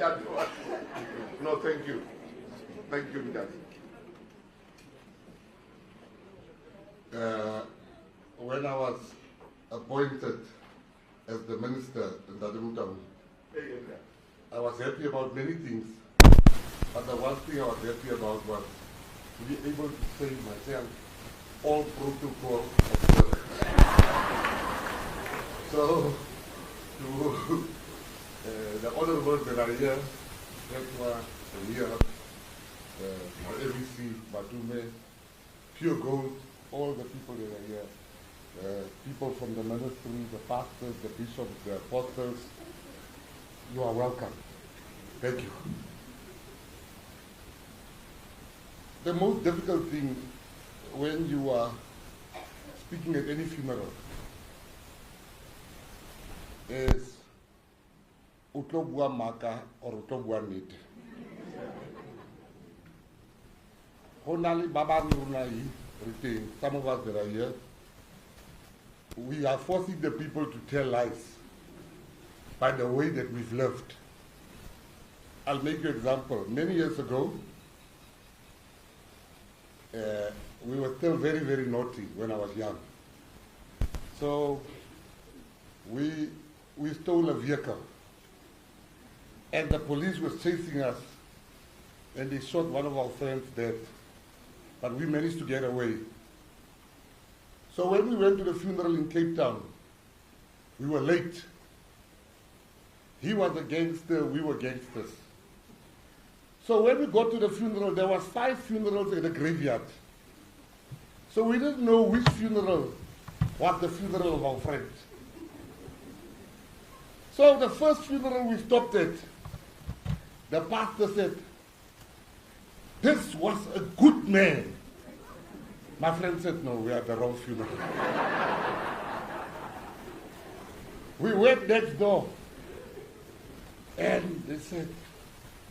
No, thank you. Thank you, Mdad. When I was appointed as the minister in Dademutamu, I was happy about many things, but the one thing I was happy about was to be able to say myself all protocol observed. So, to the Honorable Beraria, Petwa, Elia, ABC, Batume, Pure Gold, all the people that are here, people from the ministry, the pastors, the bishops, the apostles, you are welcome. Thank you. The most difficult thing when you are speaking at any funeral is utobua maka or utobua nete. Honali baba nunai retain. Some of us that are here, we are forcing the people to tell lies by the way that we've lived. I'll make you an example. Many years ago, we were still very, very naughty when I was young. So we stole a vehicle. And the police was chasing us. And they shot one of our friends dead. But we managed to get away. So when we went to the funeral in Cape Town, we were late. He was a gangster, we were gangsters. So when we got to the funeral, there was 5 funerals in the graveyard. So we didn't know which funeral was the funeral of our friend. So the first funeral we stopped at, the pastor said, "This was a good man." My friend said, "No, we are at the wrong funeral." We went next door, and they said,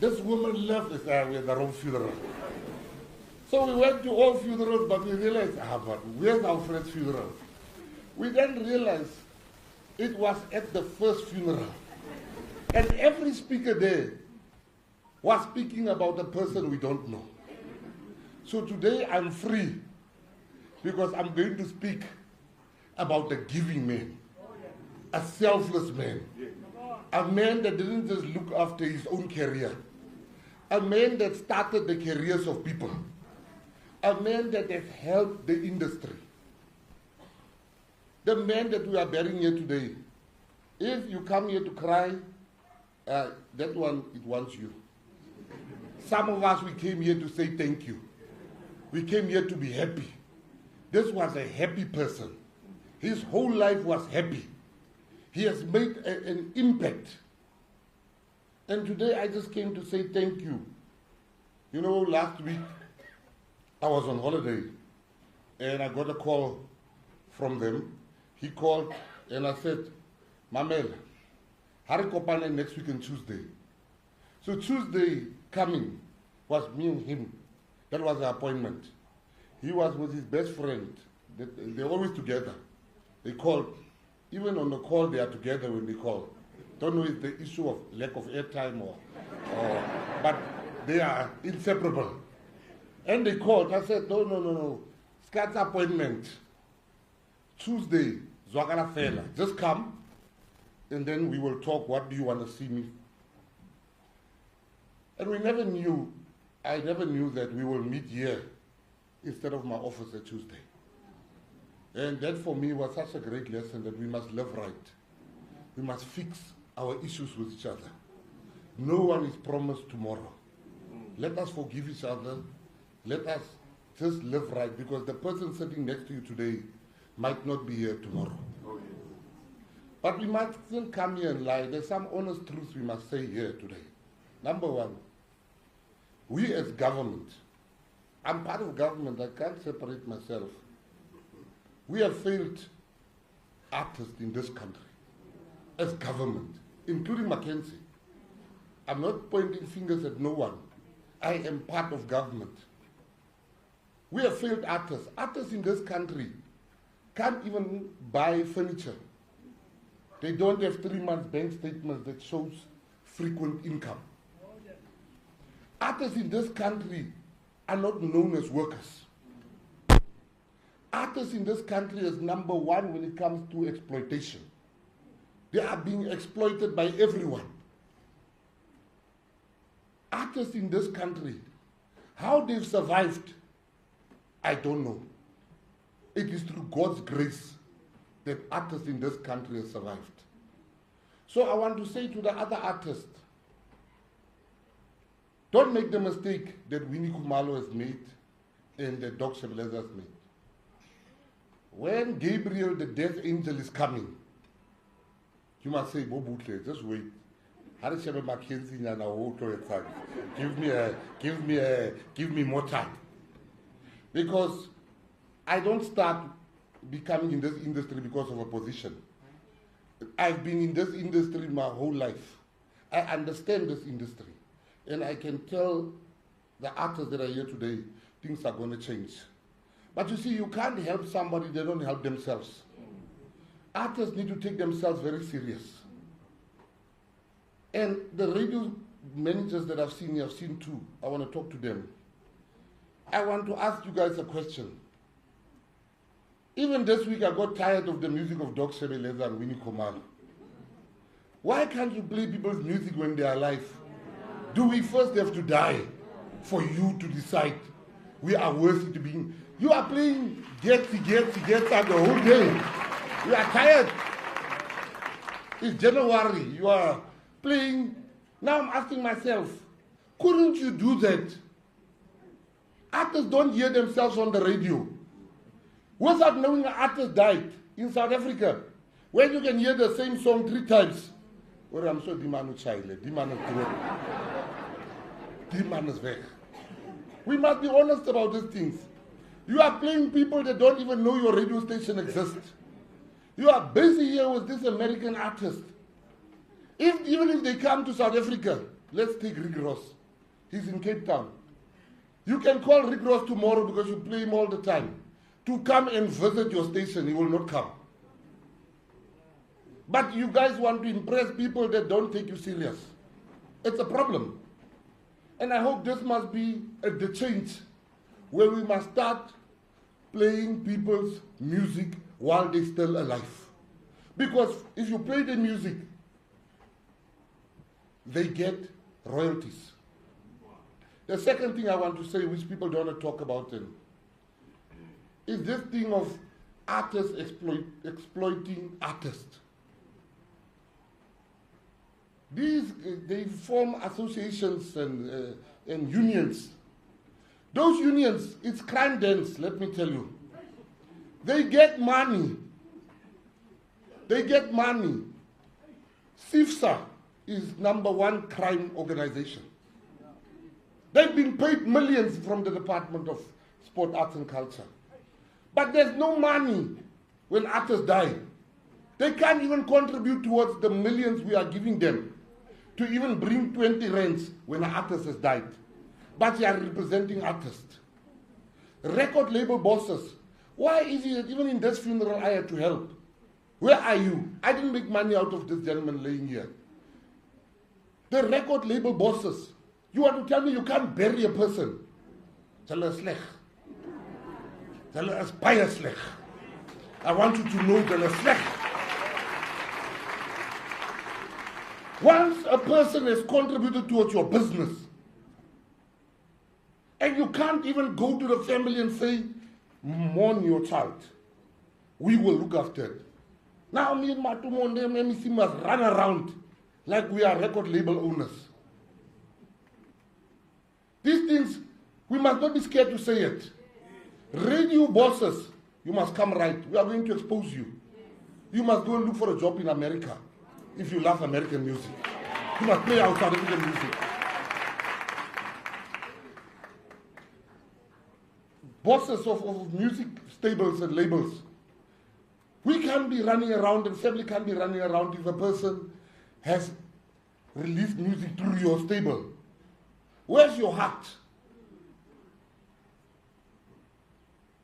"This woman left." They said, "We are at the wrong funeral." So we went to all funerals, but we realized, but where's our friend's funeral? We then realized it was at the first funeral. And every speaker there was speaking about a person we don't know. So today I'm free because I'm going to speak about a giving man, a selfless man, a man that didn't just look after his own career, a man that started the careers of people, a man that has helped the industry. The man that we are burying here today, if you come here to cry, that one, it wants you. Some of us, we came here to say thank you. We came here to be happy. This was a happy person. His whole life was happy. He has made an impact. And today I just came to say thank you. You know, last week I was on holiday and I got a call from them. He called and I said, "Mamel, Hari Kopane next week on Tuesday." So Tuesday coming was me and him. That was the appointment. He was with his best friend. They're always together. They called. Even on the call, they are together when they call. Don't know if the issue of lack of airtime but they are inseparable. And they called. I said, no. Scott's appointment. Tuesday, Zwagala Fela. Just come, and then we will talk. What do you want to see me? And I never knew that we will meet here instead of my office at Tuesday. And that for me was such a great lesson that we must live right. We must fix our issues with each other. No one is promised tomorrow. Let us forgive each other. Let us just live right, because the person sitting next to you today might not be here tomorrow. But we mustn't come here and lie. There's some honest truths we must say here today. Number one, we as government, I'm part of government, I can't separate myself. We have failed artists in this country as government, including Mackenzie. I'm not pointing fingers at no one. I am part of government. We have failed artists. Artists in this country can't even buy furniture. They don't have 3 months bank statements that shows frequent income. Artists in this country are not known as workers. Artists in this country is number one when it comes to exploitation. They are being exploited by everyone. Artists in this country, how they've survived, I don't know. It is through God's grace that artists in this country have survived. So I want to say to the other artists, don't make the mistake that Winnie Khumalo has made and that Doc Shebeleza has made. When Gabriel, the death angel, is coming, you must say, Bobutle, just wait. Give me more time. Because I don't start becoming in this industry because of a position. I've been in this industry my whole life. I understand this industry. And I can tell the artists that are here today, things are going to change. But you see, you can't help somebody, they don't help themselves. Artists need to take themselves very serious. And the radio managers that I've seen too. I want to talk to them. I want to ask you guys a question. Even this week I got tired of the music of Doc Shebeleza and Winnie Khumalo. Why can't you play people's music when they are alive? Do we first have to die for you to decide we are worthy to be? You are playing get the whole day. You are tired. It's January. You are playing. Now I'm asking myself, couldn't you do that? Artists don't hear themselves on the radio. Without knowing an artist died in South Africa, where you can hear the same song 3 times. Well, I'm so Dimanu Chaile, Dimanu Kuro. Diman is weg. We must be honest about these things. You are playing people that don't even know your radio station exists. You are busy here with this American artist. Even if they come to South Africa, let's take Rick Ross. He's in Cape Town. You can call Rick Ross tomorrow because you play him all the time. To come and visit your station, he will not come. But you guys want to impress people that don't take you serious. It's a problem. And I hope this must be the change where we must start playing people's music while they're still alive. Because if you play the music, they get royalties. The second thing I want to say, which people don't want to talk about, is this thing of artists exploiting artists. They form associations and unions. Those unions, it's crime dens, let me tell you. They get money. They get money. SIFSA is #1 crime organization. They've been paid millions from the Department of Sport, Arts and Culture. But there's no money when artists die. They can't even contribute towards the millions we are giving them to even bring 20 rands when an artist has died. But they are representing artists. Record label bosses. Why is it that even in this funeral I had to help? Where are you? I didn't make money out of this gentleman laying here. The record label bosses. You want to tell me you can't bury a person? Hulle is sleg. Hulle is baie sleg. I want you to know hulle is sleg. Once a person has contributed towards your business, and you can't even go to the family and say, mourn your child. We will look after it. Now me and Matumonde and MEC must run around like we are record label owners. These things, we must not be scared to say it. Radio bosses, you must come right. We are going to expose you. You must go and look for a job in America if you love American music. You must play outside African music. Bosses of music stables and labels. We can't be running around, and family can't be running around if a person has released music through your stable. Where's your heart?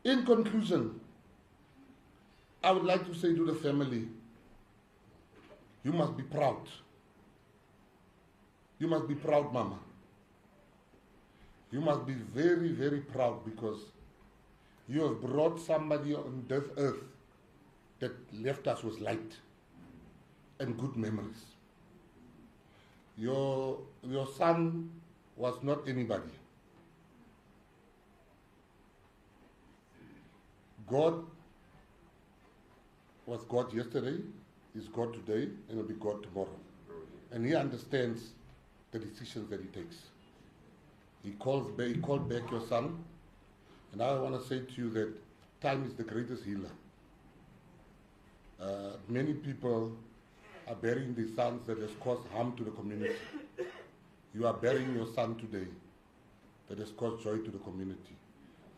In conclusion, I would like to say to the family, you must be proud. You must be proud, Mama. You must be very, very proud because you have brought somebody on this earth that left us with light and good memories. Your son was not anybody. God was God yesterday, is God today, and will be God tomorrow. And he understands the decisions that he takes. He called back your son, and I want to say to you that time is the greatest healer. Many people are burying their sons that has caused harm to the community. You are burying your son today that has caused joy to the community.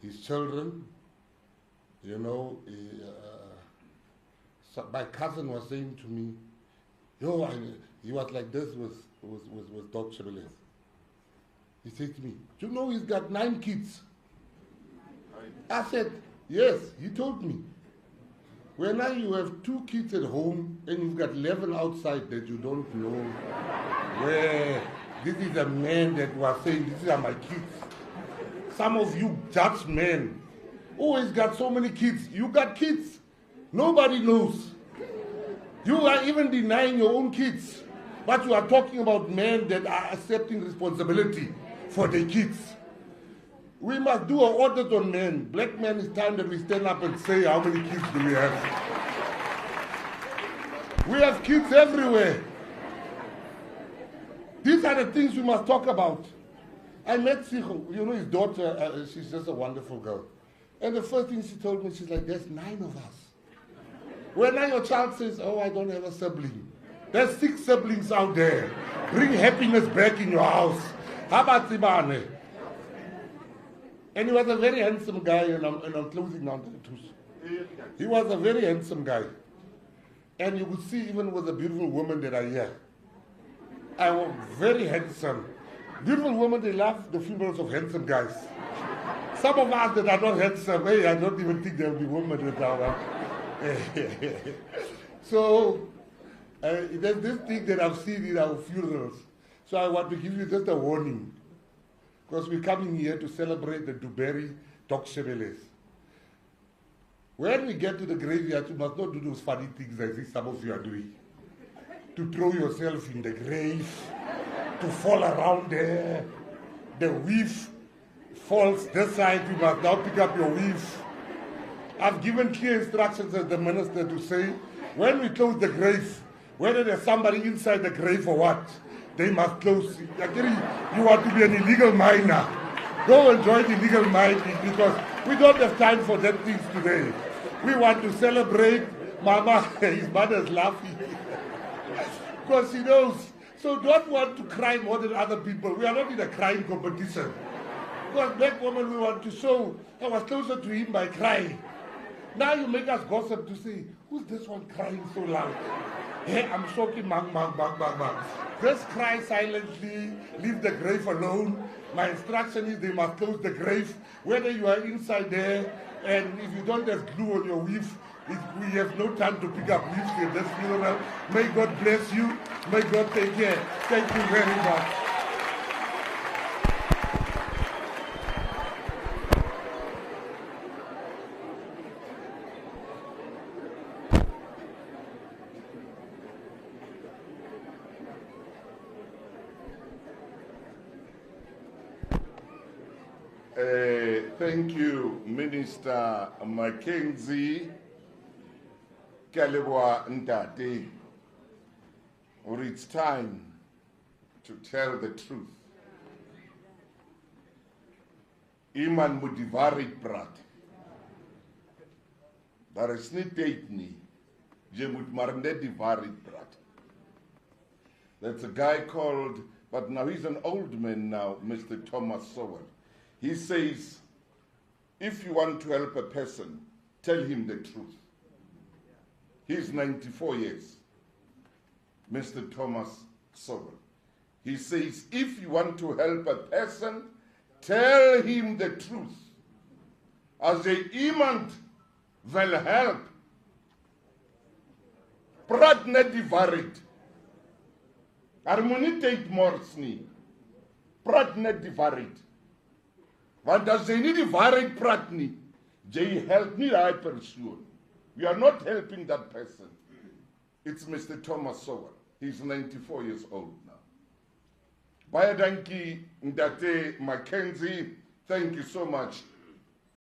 His children, you know, my cousin was saying to me, he was like this with Doc Chevrolet. He said to me, do you know he's got 9 kids? I said, yes, he told me. Well, now you have 2 kids at home and you've got 11 outside that you don't know where. This is a man that was saying, these are my kids. Some of you judge men. Oh, he's got so many kids. You got kids. Nobody knows. You are even denying your own kids. But you are talking about men that are accepting responsibility for their kids. We must do an audit on men. Black men, it's time that we stand up and say, how many kids do we have? We have kids everywhere. These are the things we must talk about. I met Sicho, you know his daughter, she's just a wonderful girl. And the first thing she told me, she's like, there's 9 of us. When now your child says, oh, I don't have a sibling. There's 6 siblings out there. Bring happiness back in your house. How about Sibane? And he was a very handsome guy, and I'm closing down to the truth. He was a very handsome guy. And you could see even with the beautiful women that are here. I was very handsome. Beautiful women, they love the funerals of handsome guys. Some of us that are not handsome, hey, I don't even think there will be women that are. So, there's this thing that I've seen in our funerals. So I want to give you just a warning. Because we're coming here to celebrate the Duberry Doc Chevrolet. When we get to the graveyard, you must not do those funny things I see some of you are doing. To throw yourself in the grave, to fall around there. The weave falls this side, you must now pick up your weave. I've given clear instructions as the minister to say, when we close the grave, whether there's somebody inside the grave or what, they must close. Actually, you want to be an illegal miner. Go and join illegal mining because we don't have time for that things today. We want to celebrate Mama, his mother's laughing. Because she knows. So don't want to cry more than other people. We are not in a crying competition. Because black woman, we want to show I was closer to him by crying. Now you make us gossip to say, who's this one crying so loud? Hey, I'm shocking, mang. Just cry silently, leave the grave alone. My instruction is they must close the grave, whether you are inside there, and if you don't have glue on your weave, we have no time to pick up weaves in this funeral. May God bless you. May God take care. Thank you very much. Thank you, Minister Mackenzie Kalebwa Ndate. Or it's time to tell the truth. Iman mudivarit prat. Daar is nie tyd nie. Jy moet maar net die waarheid praat. That's a guy called, but now he's an old man now, Mr. Thomas Sowell. He says, if you want to help a person, tell him the truth. He's 94 years, Mr. Thomas Sowell. He says, if you want to help a person, tell him the truth. As jy iemand wil help, praat net die waarheid. Daar moet nie tyd mors nie. Praat net die waarheid. Want as jy nie die waarheid praat nie, jy help nie daai persoon. We are not helping that person. It's Mr. Thomas Sowell. He's 94 years old now. Baie dankie, Ndate Mackenzie. Thank you so much.